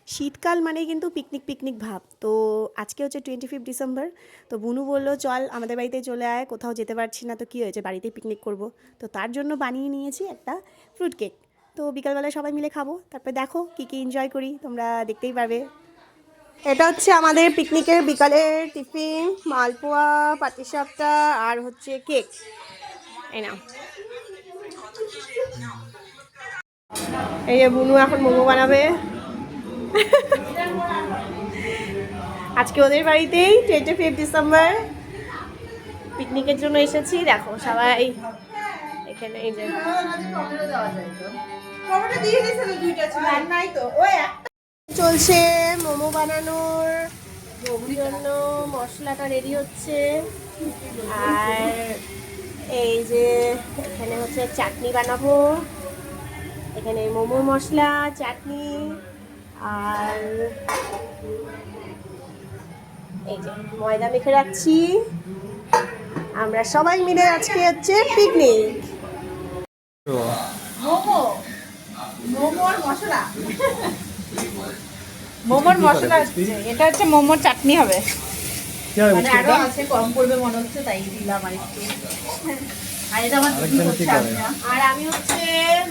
শীতকাল মানেই কিন্তু পিকনিক পিকনিক ভাব। তো আজকে হচ্ছে 25 ডিসেম্বর। তো বুনু বলল চল আমাদের বাড়িতে চলে আয়, কোথাও যেতে পারছি না, তো কী হয়েছে, বাড়িতেই পিকনিক করব। তো তার জন্য বানিয়ে নিয়েছি একটা ফ্রুট কেক। তো বিকালবেলায় সবাই মিলে খাবো, তারপরে দেখো কী কী এনজয় করি, তোমরা দেখতেই পারবে। এটা হচ্ছে আমাদের পিকনিকের বিকালের টিফিন, মালপোয়া, পাটিসাপটা আর হচ্ছে কেক। এই নাও। এই যে বুনু এখন মোমো বানাবে। আজকে ওদের বাড়িতেই 25 ডিসেম্বর পিকনিকের জন্য এসেছি। দেখো সবাই এখানে, এই যে চলছে মোমো বানানোর জন্য মশলাটা রেডি হচ্ছে। আর এই যে এখানে হচ্ছে চাটনি বানাবো, এখানে মোমো মশলা, চাটনি, আর এই যে ময়দা মেখে রাখছি। আমরা সবাই মিলে আজকে হচ্ছে পিকনিক। মোমো মোমোর মশলা মোমোর মশলা হচ্ছে এটা, হচ্ছে মোমোর চাটনি হবে। মানে আরো আছে, কম করবে মনে হচ্ছে, তাই দিলাম আর একটু। আর এটা আমার দিদি করছে, আর আমি হচ্ছে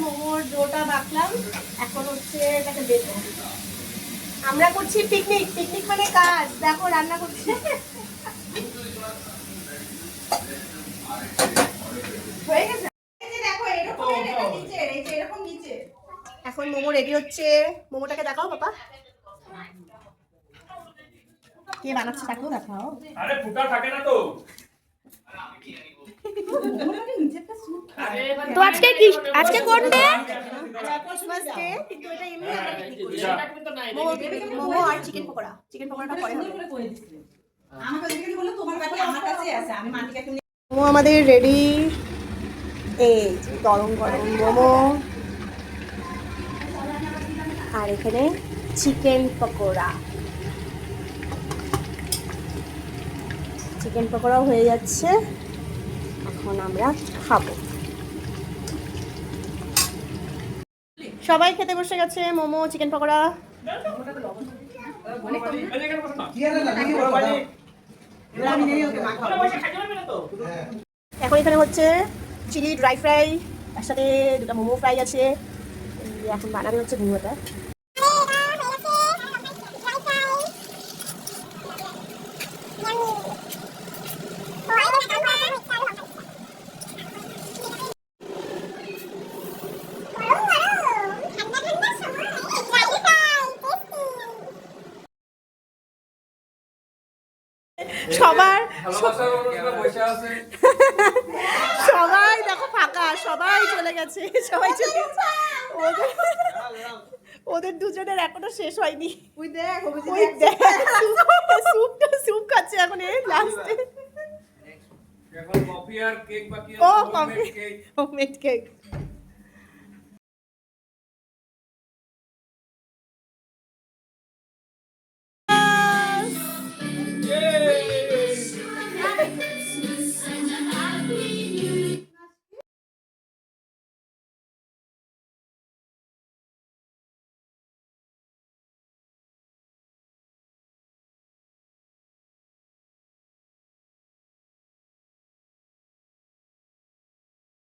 মোমোর ডোটা বাকলাম, এখন হচ্ছে এটাকে দেবো। আমরা করছি পিকনিক, পিকনিক মানে কাজ। দেখো রান্না করছি। হয়ে গেছে, এই যে দেখো এরকম, এটা নিচে, এই যে এরকম নিচে। এখন মোমো রেডি হচ্ছে। মোমোটাকে দেখাও বাবা, কে বানাচ্ছে তাকেও দেখাও। আরে ফুটা থাকে না তো। তো আজকে কি, আজকে কোন ডে? ক্রিসমাস ডে, কিন্তু এটা এমনি আমরা পিকনিক করছি। মোমো আর চিকেন পকোড়া, চিকেন পকোড়াটা পরে হবে। আমাকে ওদিকে বললো তোমার কাছে, আমার কাছে আছে, আমি মাটিকে একটু। মোমো আমাদের রেডি। এই যে গরম গরম মোমো, আর এখানে চিকেন পকোড়া। চিকেন পকোড়াও হয়ে যাচ্ছে, এখন আমরা খাবো। সবাই খেতে বসে গেছে, মোমো, চিকেন পকোড়া। এখন এখানে হচ্ছে চিলি ড্রাই ফ্রাই, তার সাথে দুটো মোমো ফ্রাই আছে। এখন বানানো হচ্ছে ঘুমোটা। সবার সবাই দেখো ফাঁকা, সবাই চলে গেছে, সবাই চলে গেছে। ওদের দুজনের এখনো শেষ হয়নি। ওই দেখ, ওই দেখ, স্যুপ খাচ্ছে এখন এই লাস্টে। এখন কফি আর কেক বাকি আছে। ও কফি, হোমমেড কেক।